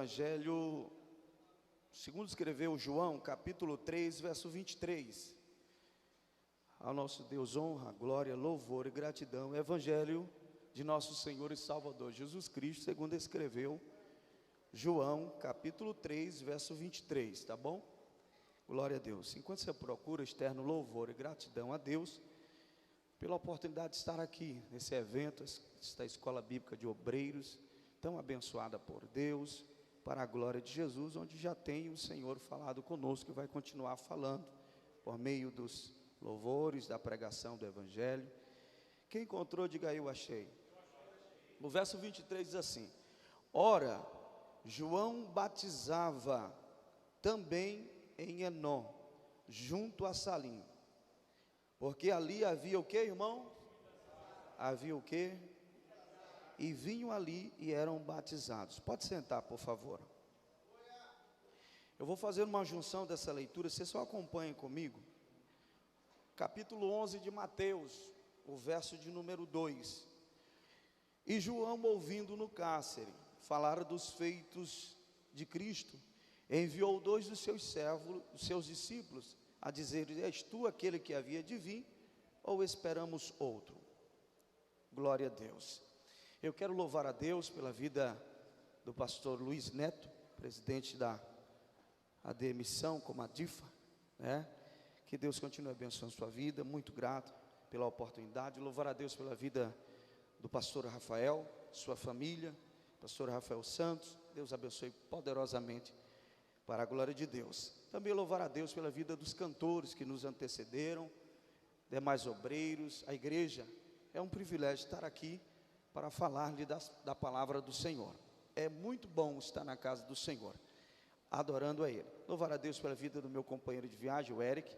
Evangelho, segundo escreveu João, capítulo 3, verso 23. Ao nosso Deus honra, glória, louvor e gratidão. Evangelho de nosso Senhor e Salvador Jesus Cristo, segundo escreveu João, capítulo 3, verso 23, tá bom? Glória a Deus. Enquanto você procura externo louvor e gratidão a Deus pela oportunidade de estar aqui nesse evento, esta escola bíblica de obreiros, tão abençoada por Deus, para a glória de Jesus, onde já tem o Senhor falado conosco e vai continuar falando por meio dos louvores, da pregação do Evangelho. Quem encontrou, diga aí, eu achei. O verso 23 diz assim: ora, João batizava também em Enó, junto a Salim, porque ali havia o que, irmão? Havia o que? E vinham ali e eram batizados. Pode sentar, por favor. Eu vou fazer uma junção dessa leitura, você só acompanha comigo. Capítulo 11 de Mateus, o verso de número 2. E João, ouvindo no cárcere falar dos feitos de Cristo, enviou 2 dos seus servos, os seus discípulos, a dizer: és tu aquele que havia de vir, ou esperamos outro? Glória a Deus. Eu quero louvar a Deus pela vida do pastor Luiz Neto, presidente da AD Missão, como a DIFA, né? Que Deus continue abençoando a sua vida, muito grato pela oportunidade. Louvar a Deus pela vida do pastor Rafael, sua família, pastor Rafael Santos. Deus abençoe poderosamente para a glória de Deus. Também louvar a Deus pela vida dos cantores que nos antecederam, demais obreiros. A igreja é um privilégio estar aqui para falar-lhe da palavra do Senhor. É muito bom estar na casa do Senhor, adorando a Ele. Louvar a Deus pela vida do meu companheiro de viagem, o Eric.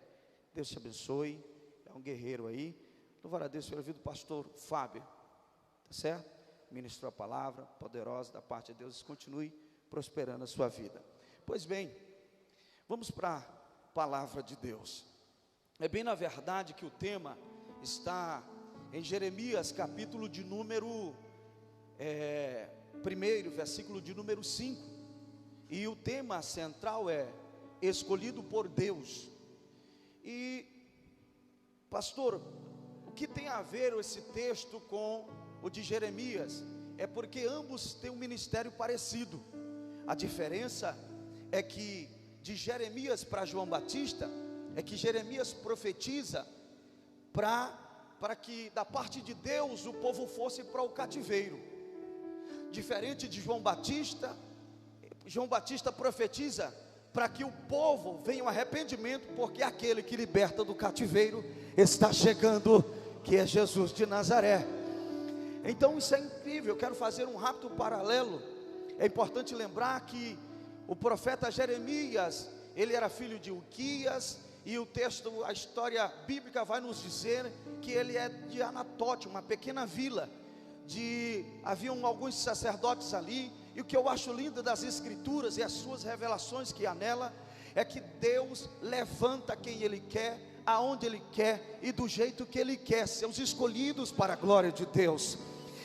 Deus te abençoe, é um guerreiro aí. Louvar a Deus pela vida do pastor Fábio, tá certo? Ministrou a palavra poderosa da parte de Deus. Continue prosperando a sua vida. Pois bem, vamos para a palavra de Deus. É bem na verdade que o tema está em Jeremias, capítulo de número 1, versículo de número 5. E o tema central é escolhido por Deus. E, pastor, o que tem a ver esse texto com o de Jeremias? É porque ambos têm um ministério parecido. A diferença é que de Jeremias para João Batista, é que Jeremias profetiza para que da parte de Deus o povo fosse para o cativeiro. Diferente de João Batista profetiza para que o povo venha ao arrependimento, porque aquele que liberta do cativeiro está chegando, que é Jesus de Nazaré. Então isso é incrível. Eu quero fazer um rápido paralelo. É importante lembrar que o profeta Jeremias, ele era filho de Uquias, e o texto, a história bíblica vai nos dizer que ele é de Anatote, uma pequena vila, haviam alguns sacerdotes ali. E o que eu acho lindo das escrituras e as suas revelações que há nela, é que Deus levanta quem Ele quer, aonde Ele quer e do jeito que Ele quer, seus escolhidos para a glória de Deus.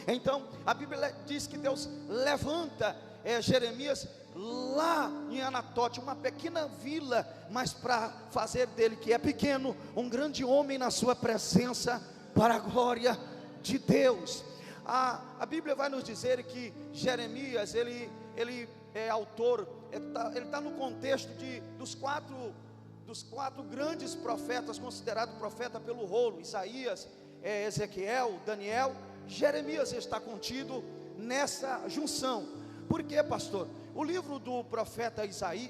Então a Bíblia diz que Deus levanta Jeremias lá em Anatote, uma pequena vila, mas para fazer dele, que é pequeno, um grande homem na sua presença, para a glória de Deus. A Bíblia vai nos dizer que Jeremias, ele é autor, ele está no contexto dos quatro grandes profetas, considerado profeta pelo rolo: Isaías, Ezequiel, Daniel. Jeremias está contido nessa junção. Por quê, pastor? O livro do profeta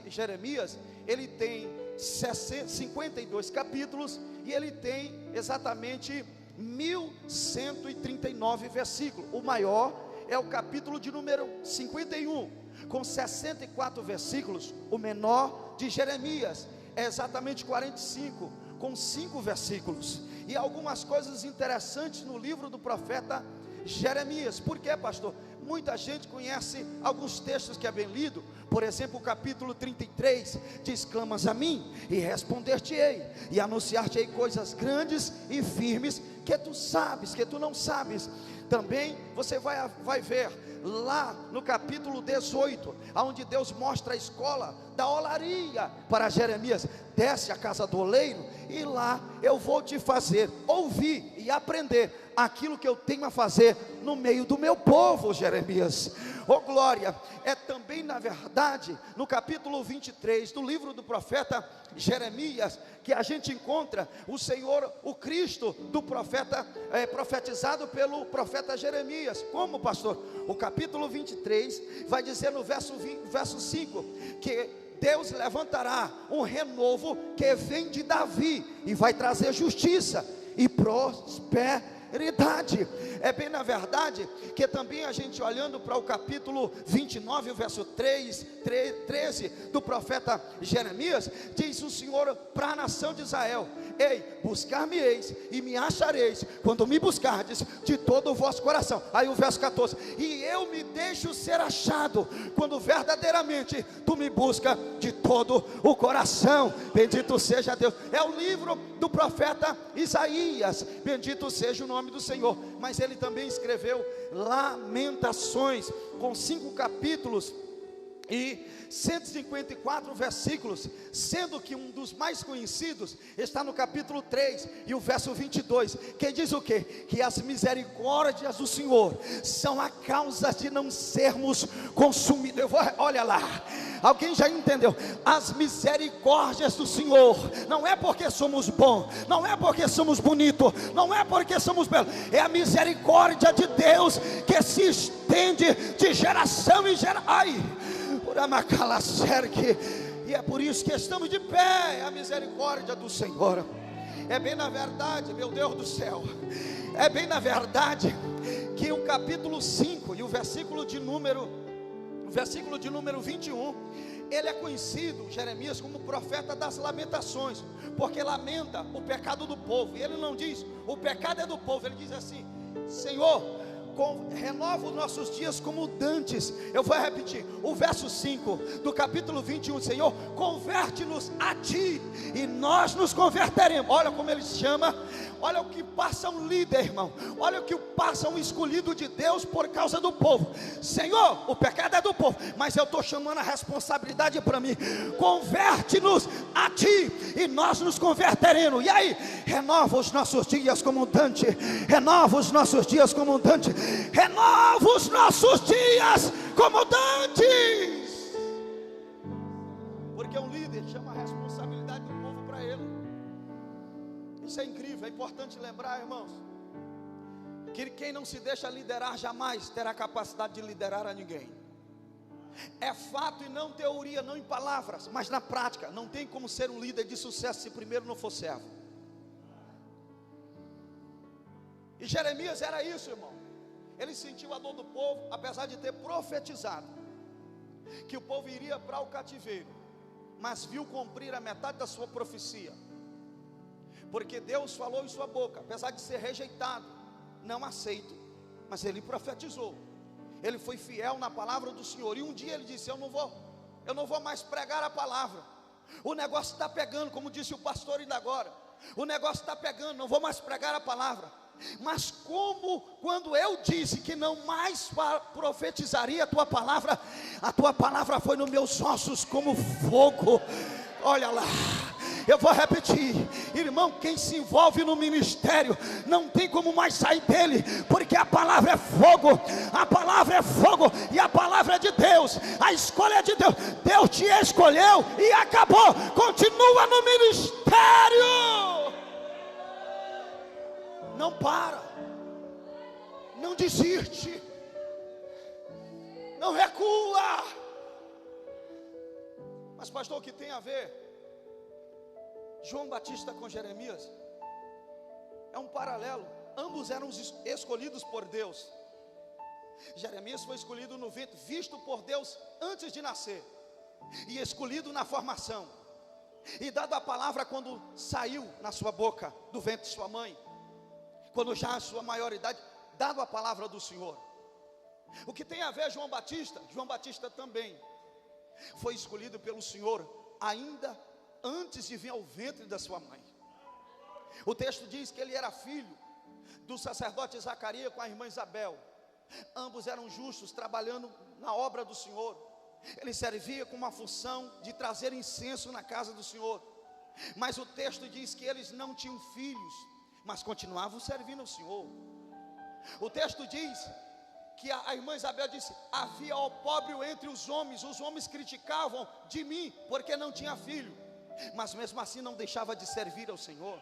Jeremias, ele tem 52 capítulos, e ele tem exatamente 1139 versículos. O maior é o capítulo de número 51, com 64 versículos. O menor de Jeremias é exatamente 45, com 5 versículos. E algumas coisas interessantes no livro do profeta Jeremias. Por quê, pastor? Muita gente conhece alguns textos que é bem lido. Por exemplo, o capítulo 33 diz: clamas a mim e responder-te-ei, e anunciar-te-ei coisas grandes e firmes que tu sabes, que tu não sabes. Também você vai ver lá no capítulo 18, onde Deus mostra a escola da olaria para Jeremias. Desce à casa do oleiro, e lá eu vou te fazer ouvir e aprender aquilo que eu tenho a fazer no meio do meu povo, Jeremias. Oh glória! É também, na verdade, no capítulo 23 do livro do profeta Jeremias, que a gente encontra o Senhor, o Cristo do profeta, profetizado pelo profeta Jeremias. Como, pastor? O capítulo 23 vai dizer no verso 5, que Deus levantará um renovo que vem de Davi, e vai trazer justiça e prosperidade. É bem na verdade que também a gente olhando para o capítulo 29, o verso 13 do profeta Jeremias, diz o Senhor para a nação de Israel: ei, buscar-me-eis e me achareis, quando me buscardes de todo o vosso coração. Aí o verso 14: e eu me deixo ser achado, quando verdadeiramente tu me busca de todo o coração. Bendito seja Deus. É o livro do profeta Isaías, bendito seja o nome do Senhor. Mas ele também escreveu Lamentações, com 5 capítulos e 154 versículos, sendo que um dos mais conhecidos está no capítulo 3 e o verso 22, que diz o quê? Que as misericórdias do Senhor são a causa de não sermos consumidos. Olha lá, alguém já entendeu? As misericórdias do Senhor, não é porque somos bons, não é porque somos bonitos, não é porque somos belos, é a misericórdia de Deus que se estende de geração em geração. E é por isso que estamos de pé. É a misericórdia do Senhor. É bem na verdade, meu Deus do céu, é bem na verdade que o capítulo 5 e o versículo de número 21, ele é conhecido, Jeremias, como profeta das lamentações, porque lamenta o pecado do povo. E ele não diz o pecado é do povo, ele diz assim: Senhor, renova os nossos dias como dantes. Eu vou repetir o verso 5 do capítulo 21. Senhor, converte-nos a ti e nós nos converteremos. Olha como ele chama, olha o que passa um líder, irmão, olha o que passa um escolhido de Deus por causa do povo. Senhor, o pecado é do povo, mas eu estou chamando a responsabilidade para mim. Converte-nos a ti e nós nos converteremos. E aí, renova os nossos dias como um dante, renova os nossos dias como um dante, renova os nossos dias como dantes. Porque um líder chama a responsabilidade do povo para ele. Isso é incrível. É importante lembrar, irmãos, que quem não se deixa liderar jamais terá capacidade de liderar a ninguém. É fato e não teoria, não em palavras, mas na prática. Não tem como ser um líder de sucesso se primeiro não for servo. E Jeremias era isso, irmão. Ele sentiu a dor do povo, apesar de ter profetizado que o povo iria para o cativeiro, mas viu cumprir a metade da sua profecia, porque Deus falou em sua boca, apesar de ser rejeitado, não aceito, mas ele profetizou. Ele foi fiel na palavra do Senhor. E um dia ele disse: eu não vou mais pregar a palavra. O negócio está pegando, como disse o pastor ainda agora. O negócio está pegando, não vou mais pregar a palavra. Mas como quando eu disse que não mais profetizaria a tua palavra foi nos meus ossos como fogo. Olha lá, eu vou repetir, irmão, quem se envolve no ministério não tem como mais sair dele, porque a palavra é fogo, e a palavra é de Deus, a escolha é de Deus. Deus te escolheu e acabou. Continua no ministério. Não para, não desiste, não recua. Mas pastor, o que tem a ver João Batista com Jeremias? É um paralelo. Ambos eram escolhidos por Deus. Jeremias foi escolhido no ventre, visto por Deus antes de nascer, e escolhido na formação, e dado a palavra quando saiu na sua boca do ventre de sua mãe, quando já a sua maioridade, dado a palavra do Senhor. O que tem a ver João Batista? João Batista também foi escolhido pelo Senhor ainda antes de vir ao ventre da sua mãe. O texto diz que ele era filho do sacerdote Zacarias com a irmã Isabel. Ambos eram justos, trabalhando na obra do Senhor. Ele servia com uma função de trazer incenso na casa do Senhor. Mas o texto diz que eles não tinham filhos, mas continuavam servindo ao Senhor. O texto diz que a irmã Isabel disse: havia ó pobre entre os homens criticavam de mim, porque não tinha filho, mas mesmo assim não deixava de servir ao Senhor.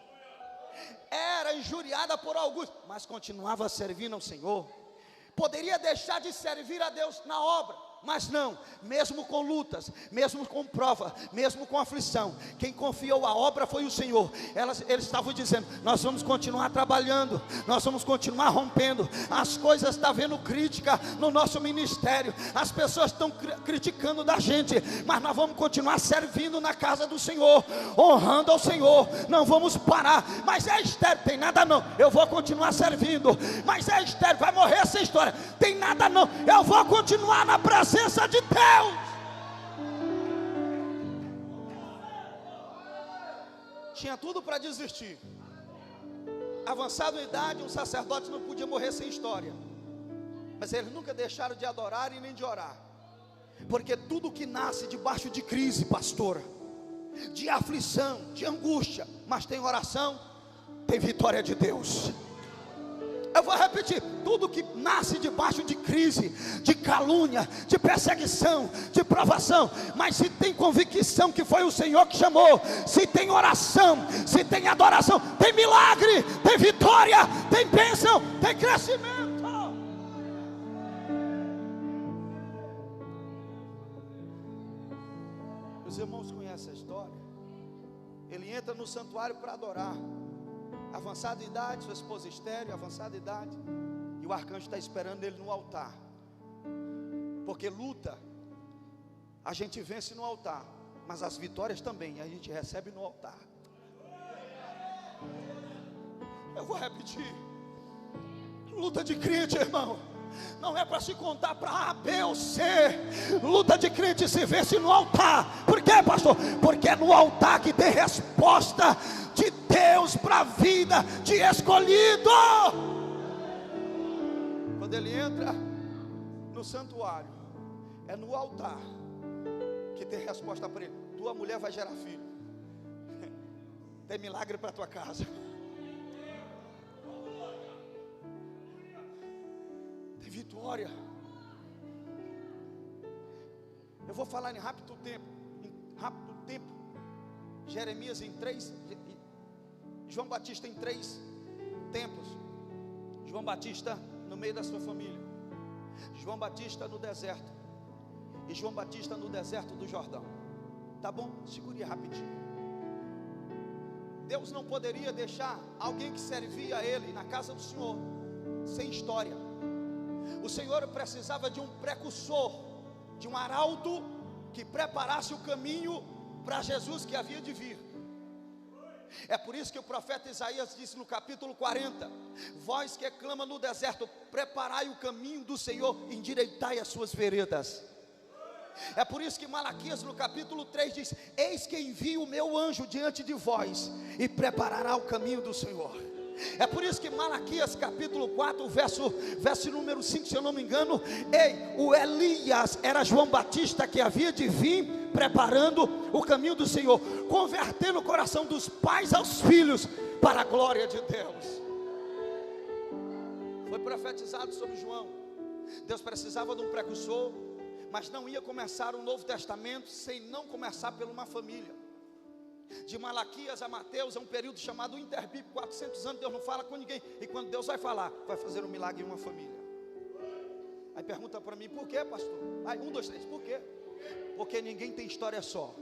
Era injuriada por alguns, mas continuava servindo ao Senhor. Poderia deixar de servir a Deus na obra, mas não, mesmo com lutas, mesmo com prova, mesmo com aflição, quem confiou a obra foi o Senhor. Eles estavam dizendo: nós vamos continuar trabalhando, nós vamos continuar rompendo. As coisas estão vendo crítica no nosso ministério, as pessoas estão criticando da gente, mas nós vamos continuar servindo na casa do Senhor, honrando ao Senhor, não vamos parar. Mas é estéril, tem nada não, eu vou continuar servindo. Mas é estéril, vai morrer essa história, tem nada não, eu vou continuar na presença de Deus. Tinha tudo para desistir. Avançado em idade, um sacerdote não podia morrer sem história. Mas eles nunca deixaram de adorar e nem de orar. Porque tudo que nasce debaixo de crise, pastora, de aflição, de angústia, mas tem oração, tem vitória de Deus. Eu vou repetir: tudo que nasce debaixo de crise, de calúnia, de perseguição, de provação, mas se tem convicção que foi o Senhor que chamou, se tem oração, se tem adoração, tem milagre, tem vitória, tem bênção, tem crescimento. Os irmãos conhecem a história. Ele entra no santuário para adorar. Avançada idade, sua esposa estéril, avançada idade, e o arcanjo está esperando ele no altar. Porque luta a gente vence no altar, mas as vitórias também a gente recebe no altar. Eu vou repetir: luta de crente, irmão, não é para se contar para A, B ou C. Luta de crente se vence no altar. Por quê, pastor? Porque é no altar que tem resposta de Deus para a vida de escolhido. Quando ele entra no santuário, é no altar que tem resposta para ele: tua mulher vai gerar filho. Tem milagre para tua casa. Tem vitória. Eu vou falar em rápido tempo. Jeremias em 3, João Batista em 3 tempos. João Batista no meio da sua família, João Batista no deserto, e João Batista no deserto do Jordão. Tá bom? Segure rapidinho. Deus não poderia deixar alguém que servia a Ele na casa do Senhor sem história. O Senhor precisava de um precursor, de um arauto que preparasse o caminho para Jesus que havia de vir. É por isso que o profeta Isaías disse no capítulo 40: vós que clama no deserto, preparai o caminho do Senhor, endireitai as suas veredas. É por isso que Malaquias no capítulo 3 diz: eis que envio o meu anjo diante de vós e preparará o caminho do Senhor. É por isso que Malaquias capítulo 4 verso número 5, se eu não me engano, o Elias era João Batista que havia de vir preparando o caminho do Senhor, convertendo o coração dos pais aos filhos para a glória de Deus. Foi profetizado sobre João. Deus precisava de um precursor, mas não ia começar o Novo Testamento sem não começar por uma família. De Malaquias a Mateus é um período chamado interbíblico, 400 anos Deus não fala com ninguém, e quando Deus vai falar, vai fazer um milagre em uma família. Aí pergunta para mim: por quê, pastor? Aí 1, 2, 3, por quê? Porque ninguém tem história só.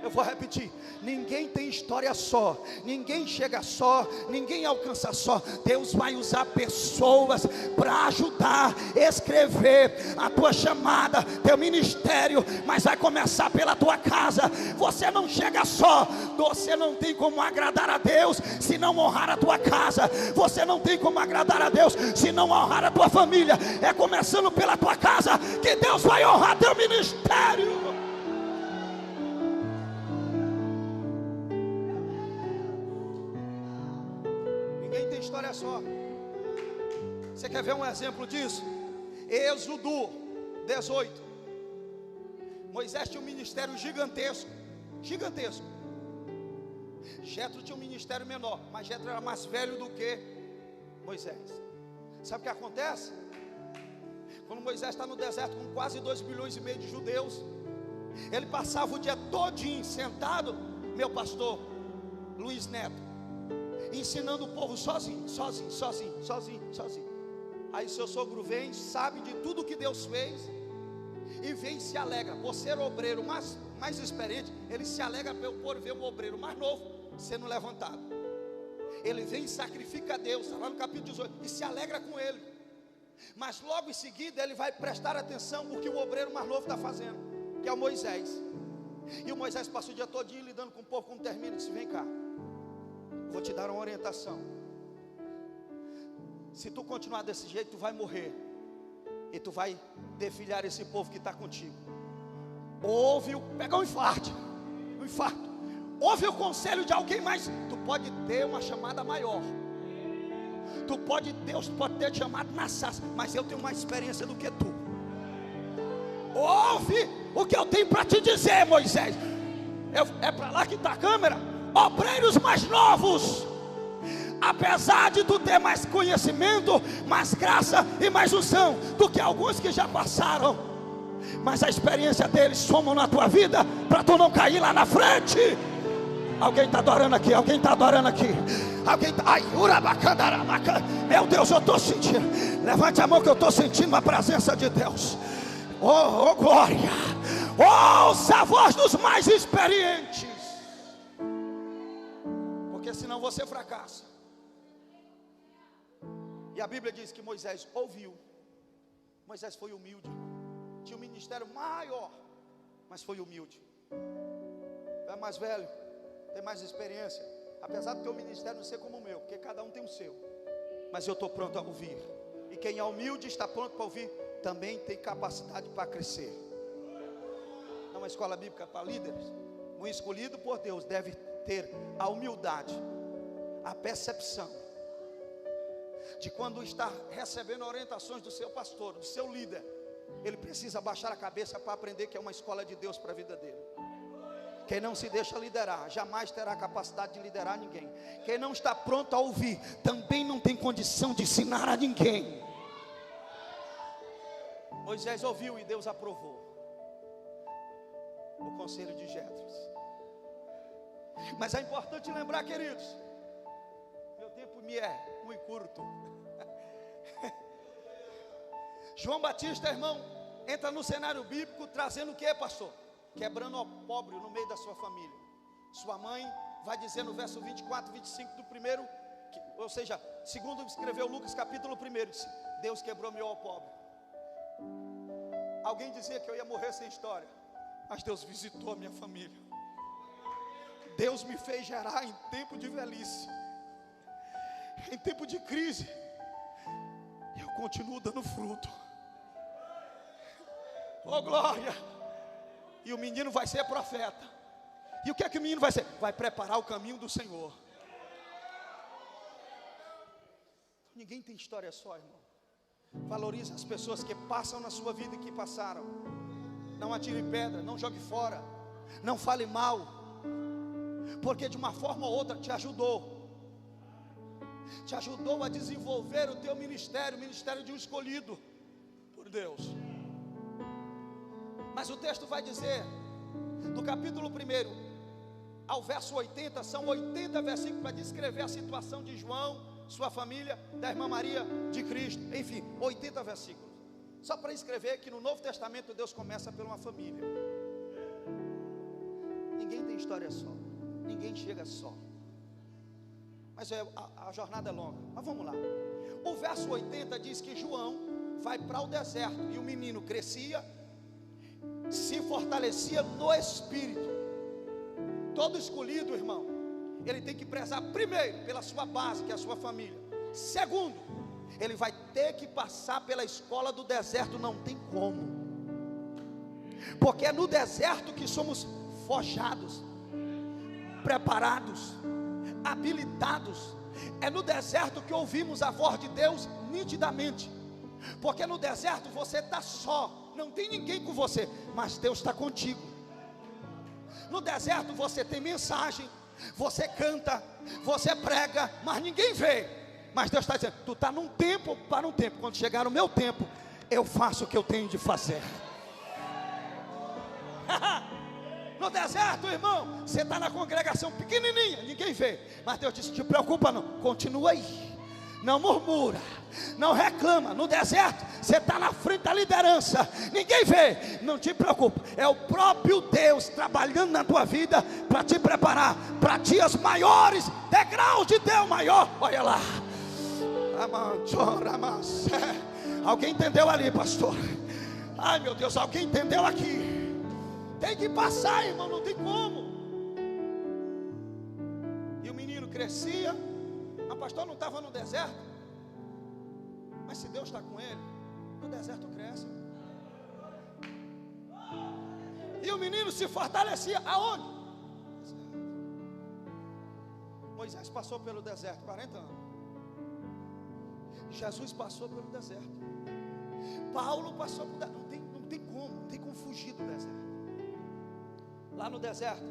Eu vou repetir: ninguém tem história só, ninguém chega só, ninguém alcança só. Deus vai usar pessoas para ajudar, escrever a tua chamada, teu ministério, mas vai começar pela tua casa. Você não chega só, você não tem como agradar a Deus se não honrar a tua casa, você não tem como agradar a Deus se não honrar a tua família. É começando pela tua casa que Deus vai honrar teu ministério. História só. Você quer ver um exemplo disso? Êxodo 18. Moisés tinha um ministério gigantesco. Gigantesco. Jetro tinha um ministério menor, mas Jetro era mais velho do que Moisés. Sabe o que acontece? Quando Moisés está no deserto com quase 2,5 bilhões de judeus, ele passava o dia todinho sentado, meu pastor Luiz Neto, ensinando o povo sozinho. Aí seu sogro vem, sabe de tudo que Deus fez, e vem e se alegra. Por ser obreiro mais experiente, ele se alegra por ver um obreiro mais novo sendo levantado. Ele vem e sacrifica a Deus, está lá no capítulo 18, e se alegra com ele. Mas logo em seguida ele vai prestar atenção porque o obreiro mais novo está fazendo, que é o Moisés. E o Moisés passa o dia todinho lidando com o povo. Quando termina, ele disse: vem cá, vou te dar uma orientação. Se tu continuar desse jeito, tu vai morrer, e tu vai defilhar esse povo que está contigo. Pega um infarto. Ouve o conselho de alguém mais. Tu pode ter uma chamada maior. Deus pode ter te chamado na sassa, mas eu tenho mais experiência do que tu. Ouve o que eu tenho para te dizer, Moisés. É para lá que está a câmera. Obreiros mais novos, apesar de tu ter mais conhecimento, mais graça e mais unção do que alguns que já passaram, mas a experiência deles somam na tua vida para tu não cair lá na frente. Alguém está adorando aqui, Ai, meu Deus, eu estou sentindo. Levante a mão que eu estou sentindo a presença de Deus. Oh glória. Ouça a voz dos mais experientes, porque senão você fracassa. E a Bíblia diz que Moisés ouviu. Moisés foi humilde. Tinha um ministério maior, mas foi humilde. É mais velho, tem mais experiência. Apesar do teu ministério não ser como o meu, porque cada um tem o seu, mas eu estou pronto a ouvir. E quem é humilde está pronto para ouvir, também tem capacidade para crescer. É uma escola bíblica para líderes. Um escolhido por Deus deve ter a humildade, a percepção de quando está recebendo orientações do seu pastor, do seu líder, ele precisa baixar a cabeça para aprender que é uma escola de Deus para a vida dele. Quem não se deixa liderar, jamais terá capacidade de liderar ninguém. Quem não está pronto a ouvir, também não tem condição de ensinar a ninguém. Moisés ouviu e Deus aprovou o conselho de Jetro. Mas é importante lembrar, queridos, meu tempo me é muito curto. João Batista, irmão, entra no cenário bíblico trazendo o que, pastor? Quebrando o pobre no meio da sua família. Sua mãe vai dizer no verso 24, 25 do primeiro, ou seja, segundo escreveu Lucas capítulo 1, disse: Deus quebrou meu pobre. Alguém dizia que eu ia morrer sem história, mas Deus visitou a minha família. Deus me fez gerar em tempo de velhice, em tempo de crise, eu continuo dando fruto. Oh glória! E o menino vai ser profeta. E o que é que o menino vai ser? Vai preparar o caminho do Senhor. Ninguém tem história só, irmão. Valorize as pessoas que passam na sua vida e que passaram. Não atire pedra, não jogue fora, não fale mal, porque de uma forma ou outra te ajudou a desenvolver o teu ministério, o ministério de um escolhido por Deus. Mas o texto vai dizer, do capítulo 1 ao verso 80, são 80 versículos para descrever a situação de João, sua família, da irmã Maria de Cristo, enfim, 80 versículos, só para escrever que no Novo Testamento Deus começa por uma família. Ninguém tem história só, ninguém chega só, mas a jornada é longa, mas vamos lá. O verso 80 diz que João vai para o deserto, e o menino crescia, se fortalecia no Espírito. Todo escolhido, irmão, ele tem que prezar primeiro pela sua base, que é a sua família. Segundo, ele vai ter que passar pela escola do deserto, não tem como, porque é no deserto que somos forjados, preparados, habilitados É no deserto que ouvimos a voz de Deus nitidamente. Porque no deserto você está só, não tem ninguém com você, mas Deus está contigo. No deserto você tem mensagem, você canta, você prega, mas ninguém vê. Mas Deus está dizendo: tu está num tempo para um tempo. Quando chegar o meu tempo, eu faço o que eu tenho de fazer. No deserto, irmão, você está na congregação pequenininha, ninguém vê, mas Deus disse: te preocupa não, continua aí, não murmura, não reclama. No deserto, você está na frente da liderança, ninguém vê, não te preocupa. É o próprio Deus trabalhando na tua vida para te preparar para dias maiores, degraus de Deus maior. Olha lá. Alguém entendeu ali, pastor? Ai meu Deus, alguém entendeu aqui? Tem que passar, irmão, não tem como. E o menino crescia. Mas pastor, não estava no deserto? Mas se Deus está com ele, no deserto cresce. E o menino se fortalecia aonde? Moisés passou pelo deserto 40 anos. Jesus passou pelo deserto. Paulo passou pelo deserto. Não tem como fugir do deserto. Lá no deserto,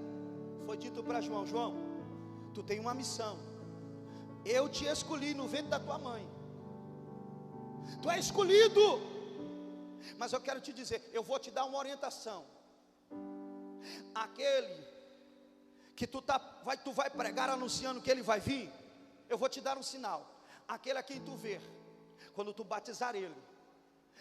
foi dito para João: João, tu tem uma missão. Eu te escolhi no ventre da tua mãe. Tu é escolhido. Mas eu quero te dizer, eu vou te dar uma orientação. Aquele que tu vai pregar anunciando que ele vai vir, eu vou te dar um sinal. Aquele a quem tu ver, quando tu batizar ele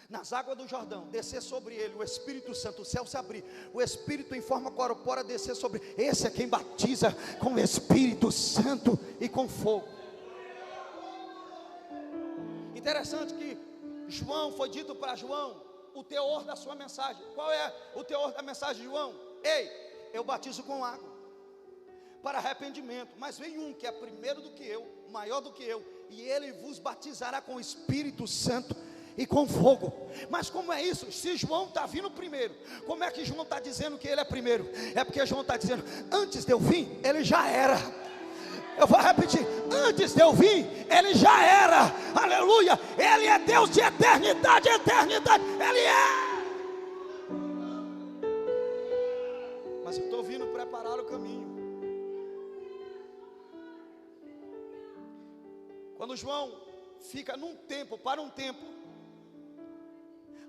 nas águas do Jordão, descer sobre ele o Espírito Santo, o céu se abrir, o Espírito em forma corpórea descer sobre ele. Esse é quem batiza com o Espírito Santo e com fogo. Interessante que João, foi dito para João o teor da sua mensagem. Qual é o teor da mensagem de João? Ei, eu batizo com água para arrependimento, mas vem um que é primeiro do que eu, maior do que eu, e ele vos batizará com o Espírito Santo e com fogo. Mas como é isso? Se João está vindo primeiro, como é que João está dizendo que ele é primeiro? É porque João está dizendo: antes de eu vir, ele já era. Eu vou repetir: antes de eu vir, ele já era. Aleluia. Ele é Deus de eternidade, eternidade. Ele é. Mas eu estou vindo preparar o caminho. Quando João fica num tempo, para um tempo,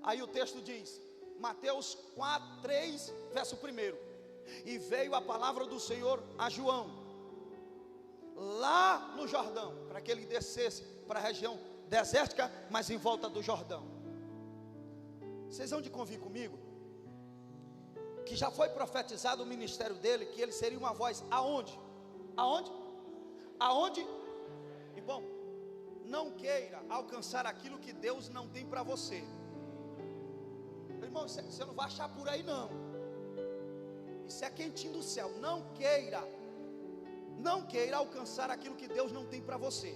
aí o texto diz, Mateus 4, 3, verso 1: e veio a palavra do Senhor a João, lá no Jordão, para que ele descesse para a região desértica, mas em volta do Jordão. Vocês vão de convir comigo, que já foi profetizado o ministério dele, que ele seria uma voz aonde? Aonde? Aonde? E bom, não queira alcançar aquilo que Deus não tem para você. Irmão, você não vai achar por aí não. Isso é quentinho do céu. Não queira alcançar aquilo que Deus não tem para você.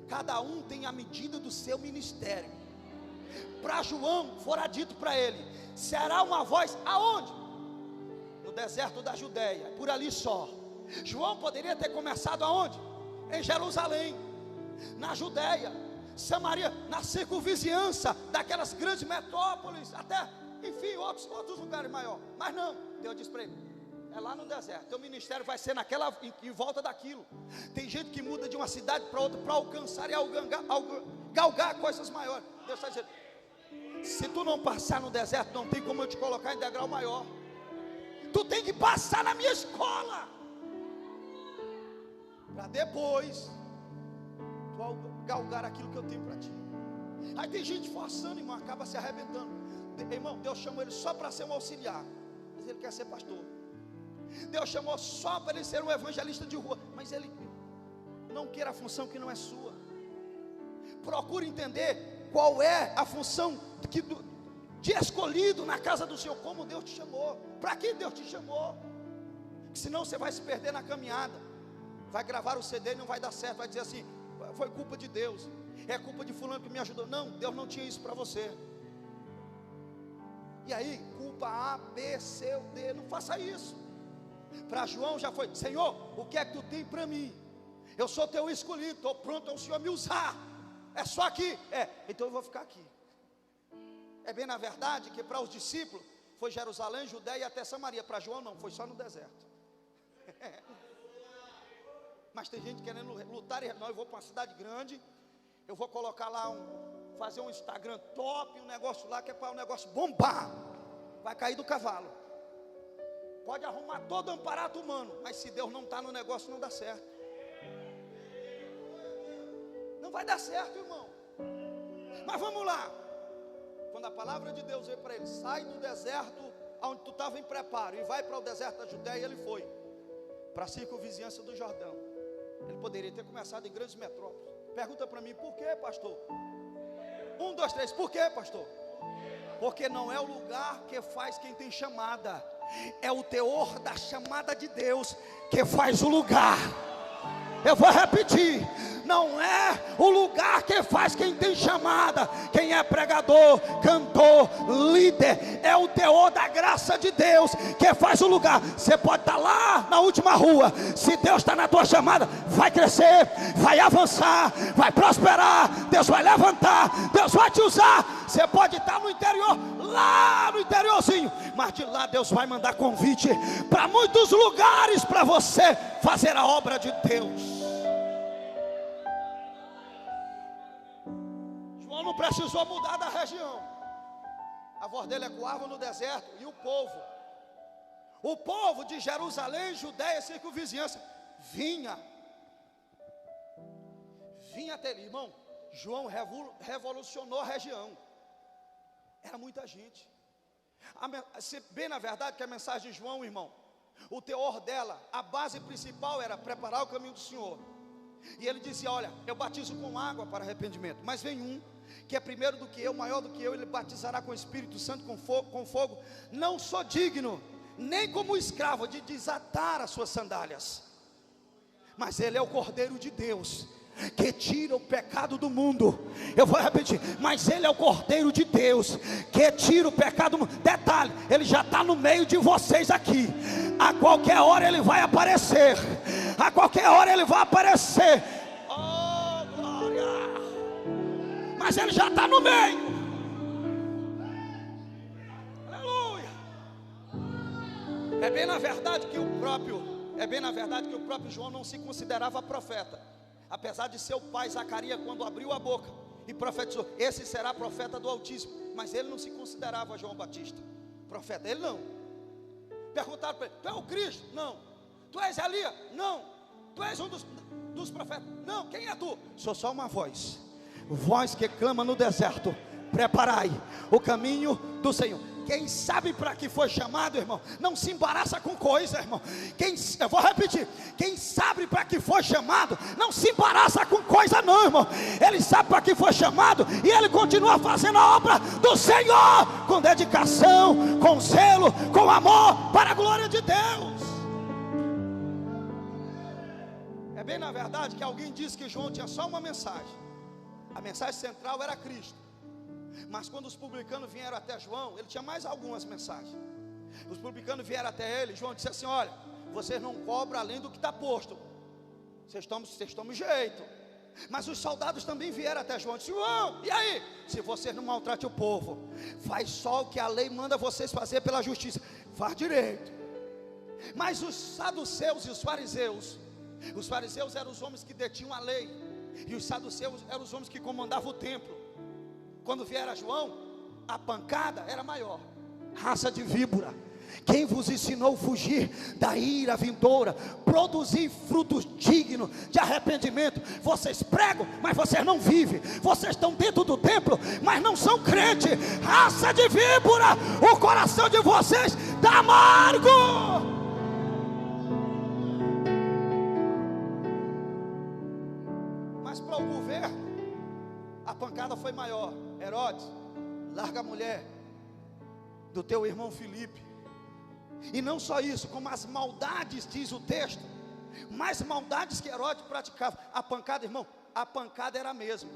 Cada um tem a medida do seu ministério. Para João, fora dito para ele: será uma voz aonde? No deserto da Judéia, por ali só. João poderia ter começado aonde? Em Jerusalém, na Judéia, Samaria, na circunvizinhança daquelas grandes metrópoles, até, enfim, outros lugares maiores. Mas não, Deus disse para ele: é lá no deserto, teu ministério vai ser em volta daquilo. Tem gente que muda de uma cidade para outra para alcançar e galgar coisas maiores. Deus está dizendo: se tu não passar no deserto, não tem como eu te colocar em degrau maior. Tu tem que passar na minha escola, para depois tu galgar aquilo que eu tenho para ti. Aí tem gente forçando, irmão, acaba se arrebentando. Irmão, Deus chamou ele só para ser um auxiliar, mas ele quer ser pastor. Deus chamou só para ele ser um evangelista de rua, mas ele não quer a função que não é sua. Procure entender qual é a função de escolhido na casa do Senhor, como Deus te chamou, para que Deus te chamou. Senão você vai se perder na caminhada, vai gravar o CD e não vai dar certo, vai dizer assim: foi culpa de Deus, é culpa de fulano que me ajudou. Não, Deus não tinha isso para você. E aí, culpa A, B, C ou D, não faça isso. Para João já foi: Senhor, o que é que tu tem para mim? Eu sou teu escolhido, estou pronto ao Senhor me usar. É só aqui. Então eu vou ficar aqui. É bem na verdade que para os discípulos foi Jerusalém, Judeia até Samaria. Para João não, foi só no deserto. Mas tem gente querendo lutar e não, eu vou para uma cidade grande, eu vou colocar lá fazer um Instagram top, um negócio lá que é para o negócio bombar. Vai cair do cavalo. Pode arrumar todo aparato humano, mas se Deus não está no negócio, não dá certo. Não vai dar certo, irmão. Mas vamos lá. Quando a palavra de Deus veio para ele, sai do deserto onde tu estava em preparo e vai para o deserto da Judéia, ele foi para a circunvizinhança do Jordão. Ele poderia ter começado em grandes metrópoles. Pergunta para mim, por que, pastor? 1, 2, 3, por que, pastor? Porque não é o lugar que faz quem tem chamada, é o teor da chamada de Deus que faz o lugar. Eu vou repetir, não é o lugar que faz quem tem chamada, quem é pregador, cantor, líder, é o teor da graça de Deus que faz o lugar. Você pode estar lá na última rua, se Deus está na tua chamada, vai crescer, vai avançar, vai prosperar, Deus vai levantar, Deus vai te usar. Você pode estar no interior, lá no interiorzinho, mas de lá Deus vai mandar convite para muitos lugares para você fazer a obra de Deus. João não precisou mudar da região. A voz dele ecoava no deserto. E o povo de Jerusalém, Judeia, circunvizinhança, vinha até ele, irmão. João revolucionou a região. Era muita gente. Bem na verdade que a mensagem de João, irmão, o teor dela, a base principal era preparar o caminho do Senhor. E ele dizia, olha, eu batizo com água para arrependimento, mas vem um que é primeiro do que eu, maior do que eu, ele batizará com o Espírito Santo, com fogo. Não sou digno, nem como escravo, de desatar as suas sandálias, mas ele é o Cordeiro de Deus que tira o pecado do mundo. Eu vou repetir, mas ele é o Cordeiro de Deus que tira o pecado do mundo. Detalhe, ele já está no meio de vocês aqui. A qualquer hora ele vai aparecer. A qualquer hora ele vai aparecer. Oh, glória! Mas ele já está no meio. Aleluia! É bem na verdade que o próprio João não se considerava profeta. Apesar de seu pai Zacarias, quando abriu a boca e profetizou, esse será profeta do Altíssimo, mas ele não se considerava João Batista profeta, ele não. Perguntaram para ele, tu é o Cristo? Não. Tu és Elias? Não. Tu és um dos profetas? Não. Quem é tu? Sou só uma voz que clama no deserto, preparai o caminho do Senhor. Quem sabe para que foi chamado, irmão, não se embaraça com coisa, irmão. Eu vou repetir, quem sabe para que foi chamado, não se embaraça com coisa não, irmão. Ele sabe para que foi chamado e ele continua fazendo a obra do Senhor, com dedicação, com zelo, com amor, para a glória de Deus. É bem na verdade que alguém disse que João tinha só uma mensagem. A mensagem central era Cristo. Mas quando os publicanos vieram até João, ele tinha mais algumas mensagens. Os publicanos vieram até ele, João disse assim, olha, vocês não cobram além do que está posto. Vocês tomam jeito. Mas os soldados também vieram até João e disseram, João, e aí? Se vocês não maltratem o povo, faz só o que a lei manda vocês fazer pela justiça, faz direito. Mas os saduceus e os fariseus eram os homens que detinham a lei, e os saduceus eram os homens que comandavam o templo. Quando viera João, a pancada era maior. Raça de víbora, quem vos ensinou a fugir da ira vindoura, produzir frutos dignos de arrependimento? Vocês pregam, mas vocês não vivem. Vocês estão dentro do templo, mas não são crentes. Raça de víbora, o coração de vocês está amargo. Mas para o governo, a pancada foi maior. Herodes, larga a mulher do teu irmão Filipe. E não só isso, como as maldades, diz o texto, mais maldades que Herodes praticava. A pancada, irmão, a pancada era a mesma.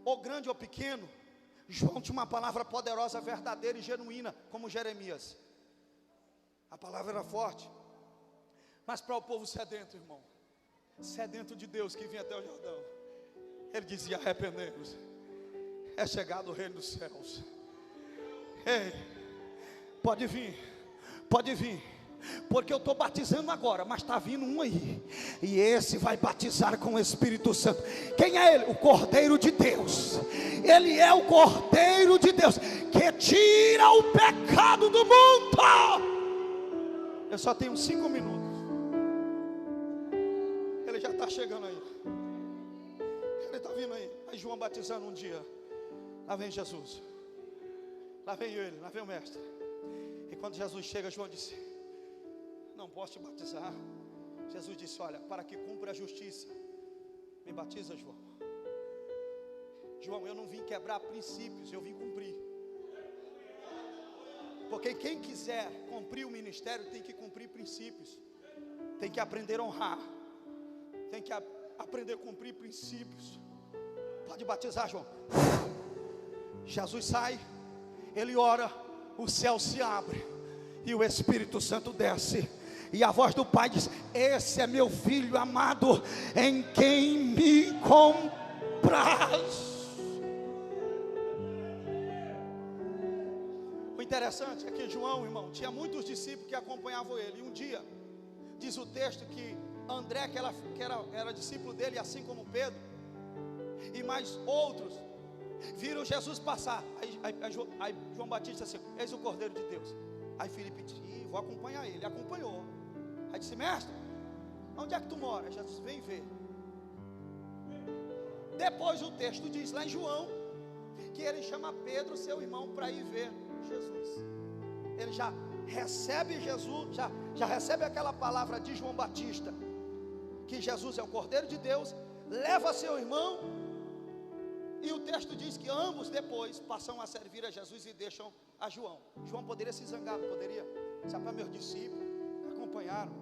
Ou grande ou pequeno, João tinha uma palavra poderosa, verdadeira e genuína, como Jeremias. A palavra era forte. Mas para o povo sedento, irmão, sedento de Deus, que vinha até o Jordão. Ele dizia: arrependemos, é chegado o reino dos céus. Ei, pode vir, porque eu estou batizando agora, mas está vindo um aí, e esse vai batizar com o Espírito Santo. Quem é ele? O Cordeiro de Deus. Ele é o Cordeiro de Deus, que tira o pecado do mundo. Eu só tenho 5 minutos. Ele já está chegando aí. Ele está vindo aí. Aí João batizando um dia. Lá vem Jesus. Lá vem ele, lá vem o mestre. E quando Jesus chega, João disse: não posso te batizar. Jesus disse: olha, para que cumpra a justiça, me batiza, João. João, eu não vim quebrar princípios, eu vim cumprir. Porque quem quiser cumprir o ministério tem que cumprir princípios. Tem que aprender a honrar. Tem que aprender a cumprir princípios. Pode batizar, João. Jesus sai, ele ora, o céu se abre e o Espírito Santo desce. E a voz do Pai diz: esse é meu filho amado, em quem me compraz. O interessante é que João, irmão, tinha muitos discípulos que acompanhavam ele. E um dia, diz o texto que André, que era discípulo dele, assim como Pedro, e mais outros, viram Jesus passar. Aí João Batista disse assim: eis o Cordeiro de Deus. Aí Filipe disse: vou acompanhar ele. Ele acompanhou. Aí disse: mestre, onde é que tu mora? Jesus: vem ver. Depois o texto diz lá em João que ele chama Pedro, seu irmão, para ir ver Jesus. Ele já recebe Jesus, já recebe aquela palavra de João Batista, que Jesus é o Cordeiro de Deus, leva seu irmão, e o texto diz que ambos depois passam a servir a Jesus e deixam a João. João poderia se zangar, não poderia? Isso é para meus discípulos, me acompanharam.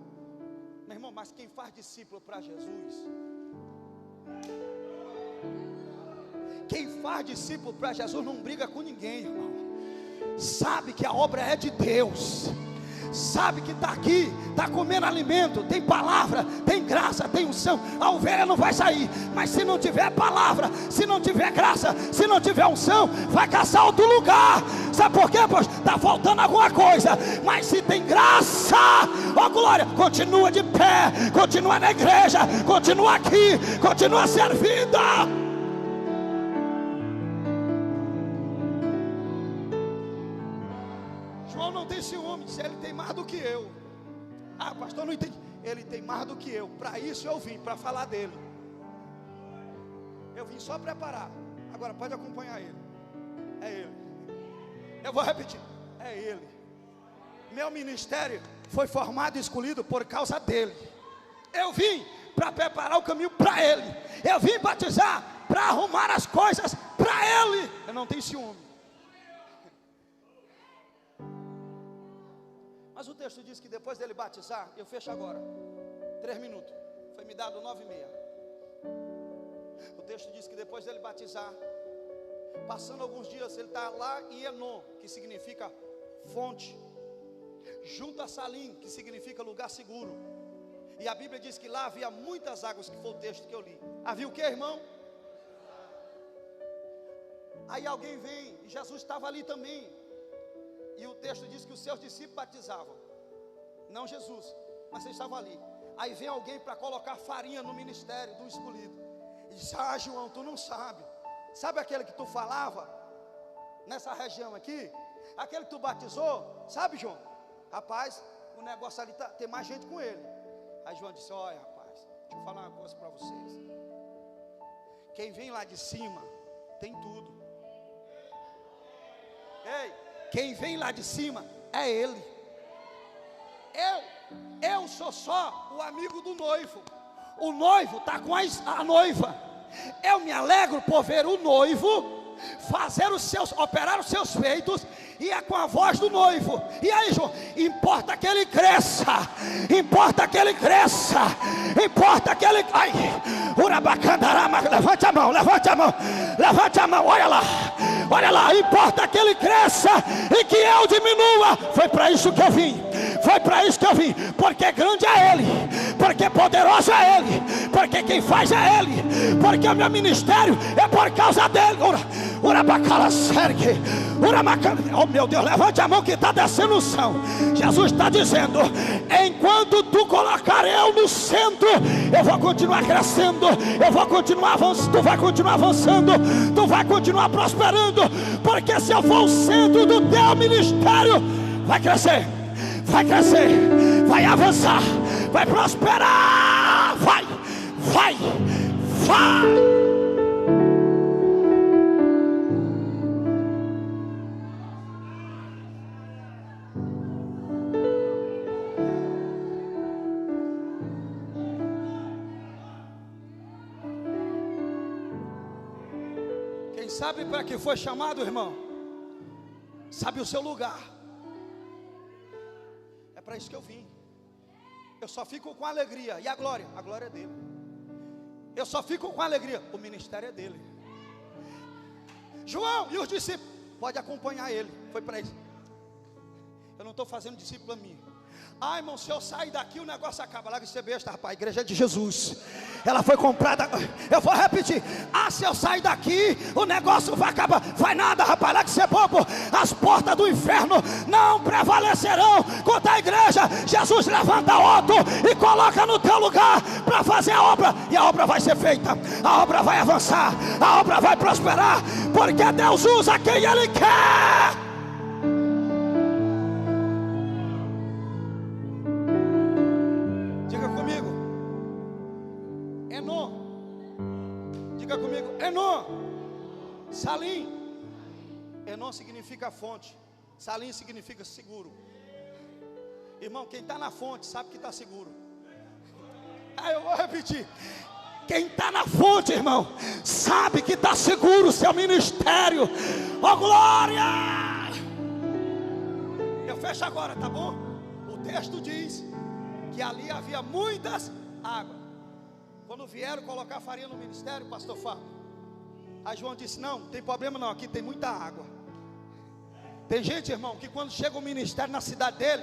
Meu irmão, mas quem faz discípulo para Jesus, quem faz discípulo para Jesus não briga com ninguém, irmão. Sabe que a obra é de Deus, sabe que está aqui, está comendo alimento, tem palavra, tem graça, tem unção. A ovelha não vai sair, mas se não tiver palavra, se não tiver graça, se não tiver unção, vai caçar outro lugar. Sabe por quê? Pois está faltando alguma coisa. Mas se tem graça, ó glória, continua de pé, continua na igreja, continua aqui, continua servindo. João não tem ciúmes, ele tem mais do que eu. Ah, pastor, não entendi. Ele tem mais do que eu. Para isso eu vim, para falar dele. Eu vim só preparar. Agora pode acompanhar ele. É ele. Eu vou repetir. É ele. Meu ministério foi formado e escolhido por causa dele. Eu vim para preparar o caminho para ele. Eu vim batizar para arrumar as coisas para ele. Eu não tenho ciúme. Mas o texto diz que depois dele batizar, eu fecho agora, 3 minutos, foi me dado 9:30. O texto diz que depois dele batizar, passando alguns dias, ele está lá em Enon, que significa fonte, junto a Salim, que significa lugar seguro. E a Bíblia diz que lá havia muitas águas, que foi o texto que eu li. Havia o que, irmão? Aí alguém vem, e Jesus estava ali também. E o texto diz que os seus discípulos batizavam, não Jesus, mas eles estavam ali. Aí vem alguém para colocar farinha no ministério do escolhido. E diz: ah, João, tu não sabe. Sabe aquele que tu falava nessa região aqui? Aquele que tu batizou, sabe, João? Rapaz, o negócio ali tem mais gente com ele. Aí João disse: olha, rapaz, deixa eu falar uma coisa para vocês. Quem vem lá de cima tem tudo. Ei, quem vem lá de cima é ele. Eu sou só o amigo do noivo. O noivo está com a noiva. Eu me alegro por ver o noivo operar os seus feitos, e é com a voz do noivo. E aí, João, importa que ele cresça, importa que ele cresça, importa que ele, ai, urabacandarama, levante a mão, levante a mão, levante a mão, olha lá, importa que ele cresça e que eu diminua. Foi para isso que eu vim, foi para isso que eu vim, porque grande é ele, porque poderoso é ele, porque quem faz é Ele, porque o meu ministério é por causa dele. Oh meu Deus, levante a mão que está descendo o chão. Jesus está dizendo: enquanto tu colocar eu no centro, eu vou continuar crescendo, eu vou continuar avançando, tu vai continuar avançando, tu vai continuar prosperando, porque se eu for o centro do teu ministério, vai crescer, vai avançar, vai prosperar, vai. Quem sabe para que foi chamado, irmão, sabe o seu lugar. É para isso que eu vim. Eu só fico com alegria. E a glória? A glória é dele. Eu só fico com alegria. O ministério é dele. João e os discípulos, pode acompanhar ele. Foi para isso. Eu não estou fazendo discípulo a mim. Ah, irmão, se eu sair daqui o negócio acaba. Larga de ser besta, rapaz. A igreja é de Jesus. Ela foi comprada. Eu vou repetir. Ah, se eu sair daqui o negócio vai acabar. Vai nada, rapaz. Larga de ser bobo. As portas do inferno não prevalecerão contra a igreja. Jesus levanta outro e coloca no teu lugar para fazer a obra. E a obra vai ser feita. A obra vai avançar. A obra vai prosperar. Porque Deus usa quem Ele quer. Diga comigo, Enon. Salim. Enon significa fonte. Salim significa seguro. Irmão, quem está na fonte sabe que está seguro. Eu vou repetir. Quem está na fonte, irmão, sabe que está seguro o seu ministério. Oh glória! Eu fecho agora, tá bom? O texto diz que ali havia muitas águas. Quando vieram colocar farinha no ministério, pastor Fábio, aí João disse: não tem problema não, aqui tem muita água. Tem gente, irmão, que quando chega o ministério na cidade dele,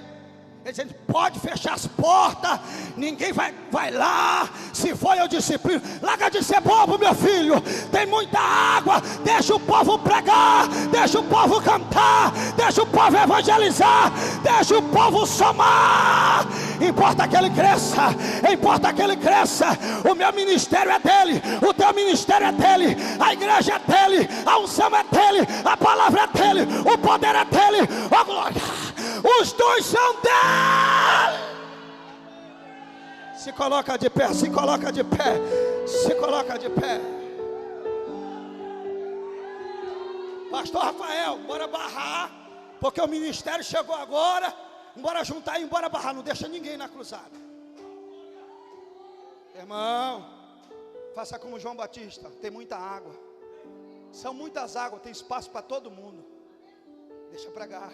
ele diz: pode fechar as portas, ninguém vai lá. Se for eu disciplino. Larga de ser bobo, meu filho. Tem muita água. Deixa o povo pregar, deixa o povo cantar, deixa o povo evangelizar, deixa o povo somar. Importa que ele cresça, importa que ele cresça. O meu ministério é dele, o teu ministério é dele, a igreja é dele, a unção é dele, a palavra é dele, o poder é dele. Oh glória! Os dois são dele. Se coloca de pé, se coloca de pé, se coloca de pé. Pastor Rafael, bora barrar, porque o ministério chegou agora. Bora juntar e bora barrar, não deixa ninguém na cruzada. Irmão, faça como João Batista, tem muita água. São muitas águas, tem espaço para todo mundo. Deixa pregar.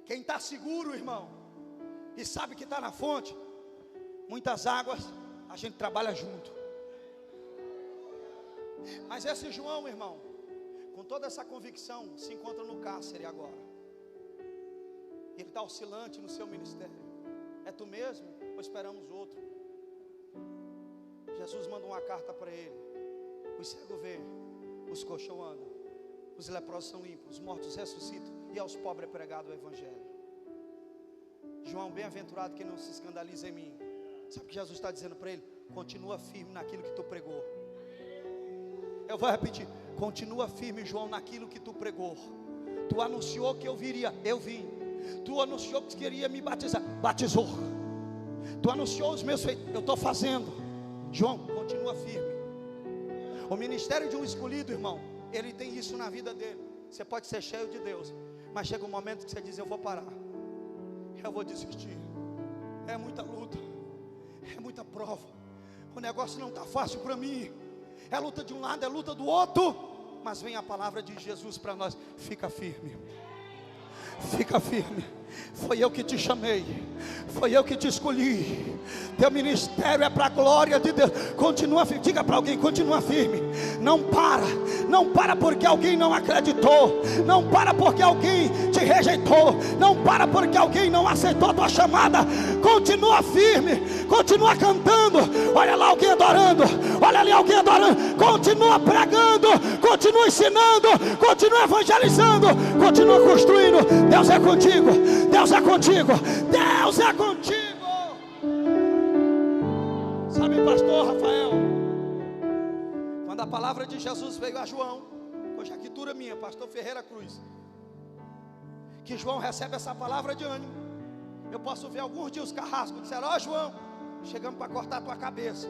Quem está seguro, irmão, e sabe que está na fonte, muitas águas, a gente trabalha junto. Mas esse João, irmão, com toda essa convicção, se encontra no cárcere agora. Ele está oscilante no seu ministério. É tu mesmo ou esperamos outro? Jesus manda uma carta para ele. Os cegos vêem, os coxos andam, os leprosos são limpos, os mortos ressuscitam, e aos pobres é pregado o evangelho. João, bem-aventurado quem não se escandaliza em mim. Sabe o que Jesus está dizendo para ele? Continua firme naquilo que tu pregou. Eu vou repetir. Continua firme, João, naquilo que tu pregou. Tu anunciou que eu viria, eu vim. Tu anunciou que queria me batizar, batizou. Tu anunciou os meus feitos, eu estou fazendo. João, continua firme. O ministério de um escolhido, irmão, ele tem isso na vida dele. Você pode ser cheio de Deus, mas chega um momento que você diz: eu vou parar, eu vou desistir. É muita luta, é muita prova. O negócio não está fácil para mim. É luta de um lado, é luta do outro. Mas vem a palavra de Jesus para nós: fica firme. Fica firme. Foi eu que te chamei, foi eu que te escolhi. Teu ministério é para a glória de Deus. Continua firme. Diga para alguém: continua firme. Não para porque alguém não acreditou, não para porque alguém te rejeitou, não para porque alguém não aceitou a tua chamada. Continua firme, continua cantando. Olha lá alguém adorando, olha ali alguém adorando. Continua pregando, continua ensinando, continua evangelizando, continua construindo. Deus é contigo, Deus é contigo, Deus é contigo. Sabe, pastor Rafael, quando a palavra de Jesus veio a João, conjectura minha, pastor Ferreira Cruz, que João recebe essa palavra de ânimo. Eu posso ver alguns dias os carrascos disseram: ó João, chegamos para cortar a tua cabeça.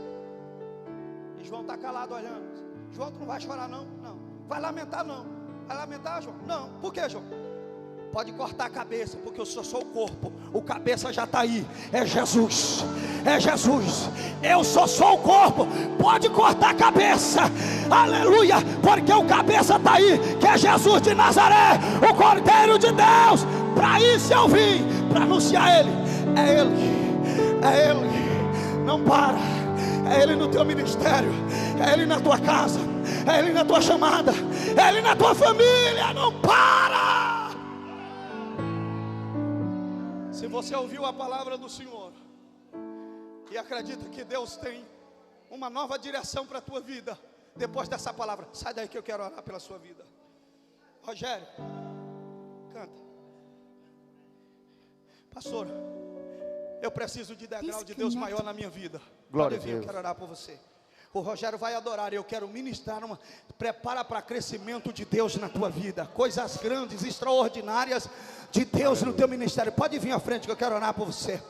E João está calado olhando. João, tu não vai chorar não? Não. Vai lamentar não? Vai lamentar, João? Não. Por que, João? Pode cortar a cabeça, porque eu sou só o corpo. O cabeça já está aí. É Jesus. É Jesus. Eu sou só o corpo. Pode cortar a cabeça. Aleluia. Porque o cabeça está aí, que é Jesus de Nazaré, o Cordeiro de Deus. Para isso eu vim, para anunciar Ele. É Ele. É Ele. Não para. É Ele no teu ministério. É Ele na tua casa. É Ele na tua chamada. É Ele na tua família. Não para. Se você ouviu a palavra do Senhor e acredita que Deus tem uma nova direção para a tua vida, depois dessa palavra, sai daí que eu quero orar pela sua vida. Rogério, canta. Pastor, eu preciso de degrau de Deus maior na minha vida. Glória Pode vir, eu quero orar por você. O Rogério vai adorar, eu quero ministrar prepara para crescimento de Deus na tua vida. Coisas grandes, extraordinárias de Deus no teu ministério. Pode vir à frente que eu quero orar por você.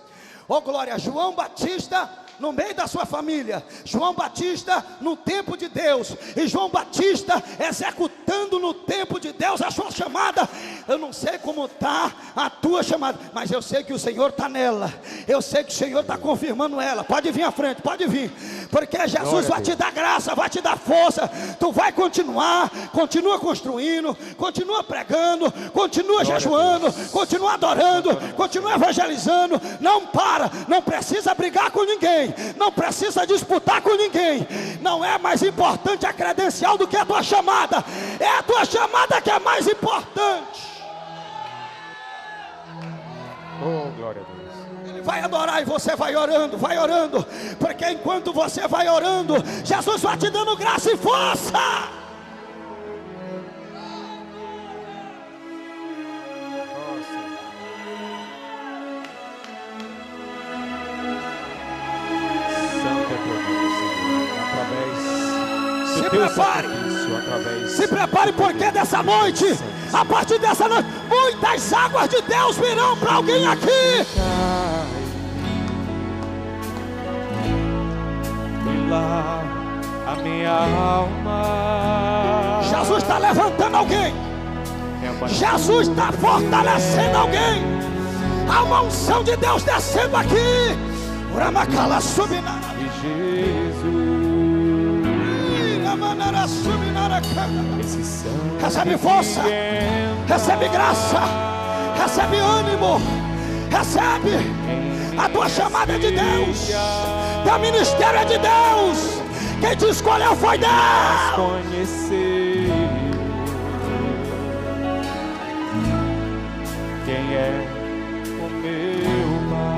Oh glória, João Batista no meio da sua família, João Batista no tempo de Deus, e João Batista executando no tempo de Deus a sua chamada. Eu não sei como está a tua chamada, mas eu sei que o Senhor está nela, eu sei que o Senhor está confirmando ela. Pode vir à frente, pode vir, porque Jesus vai te dar graça, vai te dar força. Tu vai continuar, continua construindo, continua pregando, continua jejuando, continua adorando, continua evangelizando. Não para, não precisa brigar com ninguém, não precisa disputar com ninguém. Não é mais importante a credencial do que a tua chamada. É a tua chamada que é mais importante. Oh, glória a Deus. Ele vai adorar e você vai orando, porque enquanto você vai orando, Jesus vai te dando graça e força. Se prepare, porque dessa noite, a partir dessa noite, muitas águas de Deus virão para alguém aqui. E lá a minha alma, Jesus está levantando alguém, Jesus está fortalecendo alguém. Há uma unção de Deus descendo aqui. Uramacala subinara. E Jesus, recebe força, recebe graça, recebe ânimo, recebe. A tua chamada é de Deus, teu ministério é de Deus. Quem te escolheu foi Deus. Conhecer quem é o meu Pai.